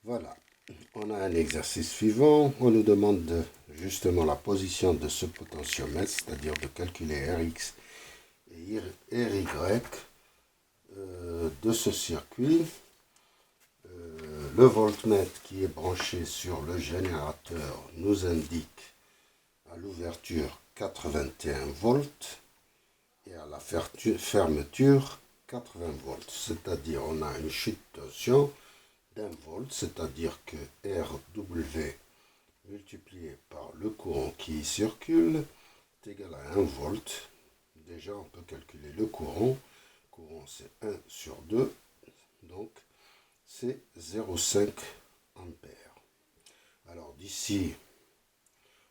Voilà, on a un exercice suivant. On nous demande justement la position de ce potentiomètre, c'est-à-dire de calculer Rx et Ry de ce circuit. Le voltmètre qui est branché sur le générateur nous indique à l'ouverture 81 volts et à la fermeture 80 volts. C'est-à-dire on a une chute de tension d'un volt, c'est-à-dire que RW multiplié par le courant qui y circule est égal à 1 volt. Déjà, on peut calculer le courant. Le courant, c'est 1 sur 2, donc c'est 0,5 ampères. Alors d'ici,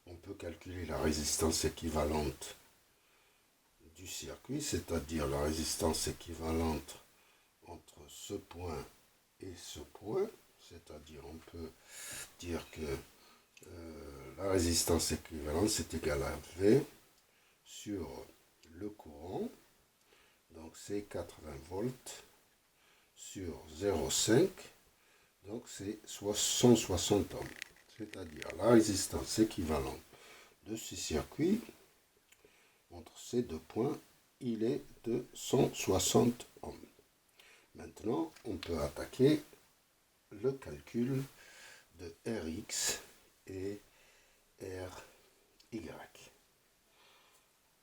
on peut calculer la résistance équivalente du circuit, c'est-à-dire la résistance équivalente entre ce point et ce point, c'est-à-dire on peut dire que la résistance équivalente c'est égal à V sur le courant, donc c'est 80 volts sur 0,5, donc c'est 160 ohms, c'est-à-dire la résistance équivalente de ce circuit entre ces deux points, il est de 160 ohms. Maintenant, on peut attaquer le calcul de Rx et Ry.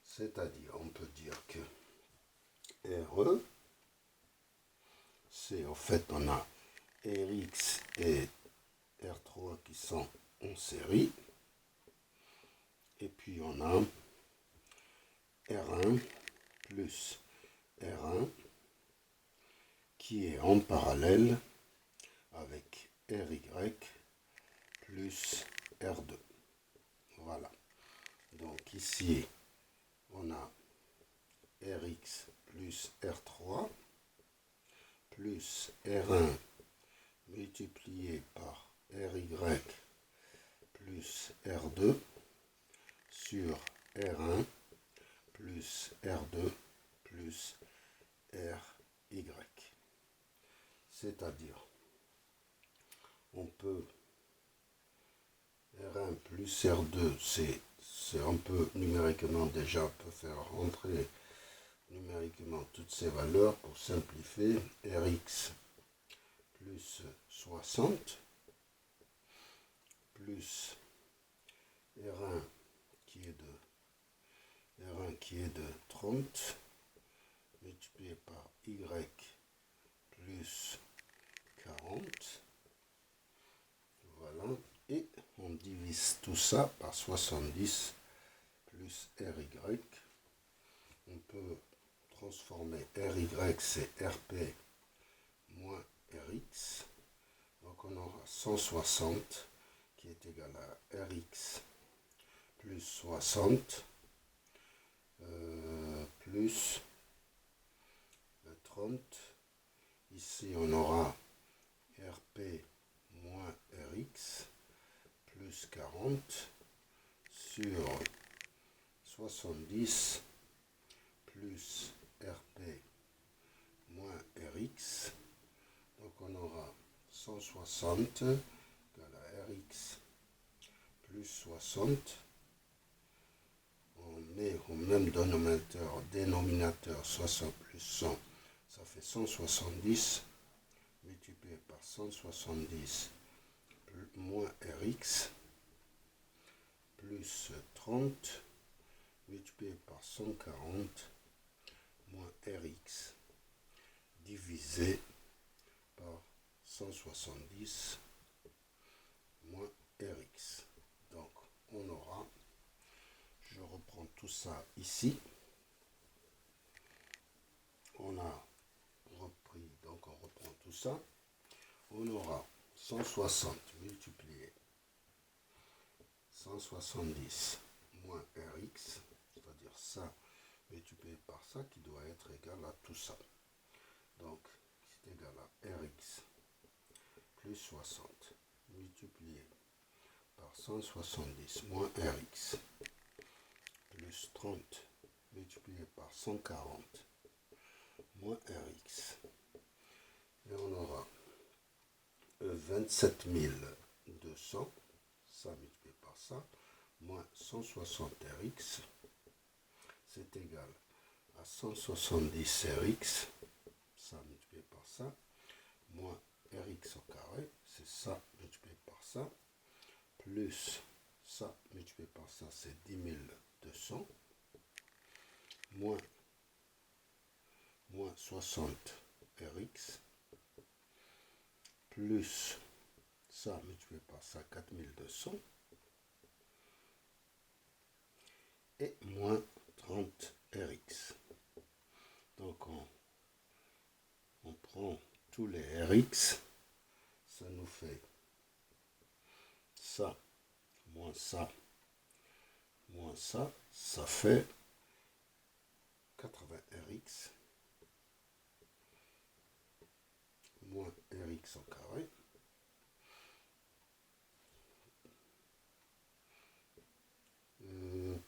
C'est-à-dire, on peut dire que Re, c'est en fait, on a Rx et R3 qui sont en série. Et puis on a R1 plus R1 qui est en parallèle avec Ry plus R2. Voilà. Donc ici, on a Rx plus R3 plus R1 multiplié par Ry plus R2 sur R1 plus R2 plus Ry. C'est-à-dire, on peut R1 plus R2, c'est un peu numériquement déjà, on peut faire rentrer numériquement toutes ces valeurs pour simplifier. Rx plus 60 plus R1 qui est de 30 multiplié par Y plus 40. Voilà. Et on divise tout ça par 70 plus Ry. On peut transformer Ry, c'est Rp moins Rx. Donc on aura 160 qui est égal à Rx plus 60 plus 30. Ici on aura Rp moins Rx plus 40 sur 70 plus Rp moins Rx. Donc on aura 160 égale à Rx plus 60. On met au même dénominateur 60 plus 100, ça fait 170 multiplié par 170 moins Rx plus 30 multiplié par 140 moins Rx divisé par 170 moins Rx. Donc on aura, je reprends tout ça ici, on a repris, donc on reprend tout ça, on aura 160 multiplié 170 moins Rx, c'est-à-dire ça multiplié par ça qui doit être égal à tout ça. Donc c'est égal à Rx plus 60 multiplié par 170 moins Rx plus 30 multiplié par 140 moins Rx. Et on aura 20 27 200, ça multiplié par ça, moins 160 Rx, c'est égal à 170 Rx, ça multiplié par ça, moins Rx au carré, c'est ça multiplié par ça, plus ça multiplié par ça, c'est 10 200, moins 60 Rx, plus ça multiplié par ça, 4200, et moins 30 Rx. Donc on prend tous les Rx, ça nous fait ça, moins ça, moins ça fait 80 Rx, moins Rx au carré,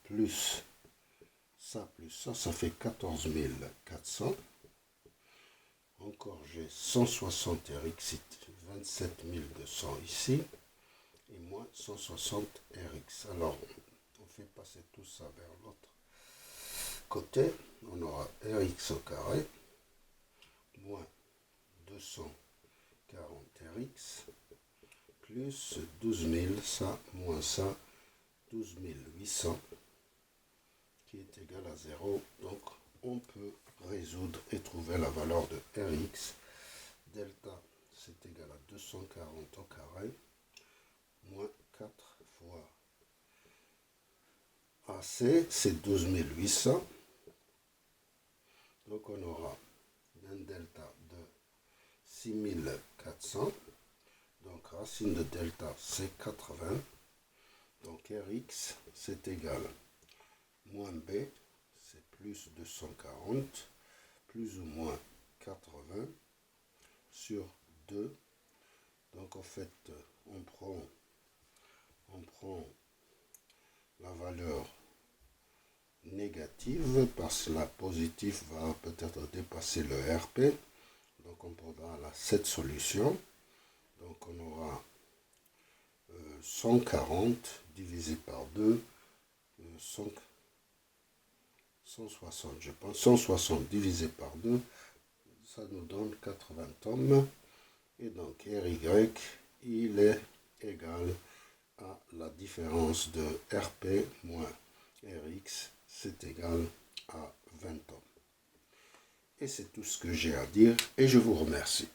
plus ça fait 14 400. Encore j'ai 160 Rx, 27 200 ici, et moins 160 Rx. Alors, on fait passer tout ça vers l'autre côté. On aura Rx au carré, moins 240 Rx, plus 12 000, ça, moins ça, 12 800, qui est égal à 0. Donc, on peut résoudre et trouver la valeur de Rx. Delta, c'est égal à 240 au carré, moins 4 fois AC, c'est 12 800. Donc, on aura un delta de 6400. Donc, racine de delta, c'est 80. Donc, Rx, c'est égal moins B, c'est plus 240, plus ou moins 80 sur 2. Donc, en fait, on prend la valeur négative parce que la positive va peut-être dépasser le RP. Donc, on prendra cette solution. Donc, on aura 140 divisé par 2, 160, je pense. 160 divisé par 2, ça nous donne 80 ohms. Et donc, RY, il est égal à la différence de RP moins Rx, c'est égal à 20 ohms. Et c'est tout ce que j'ai à dire et je vous remercie.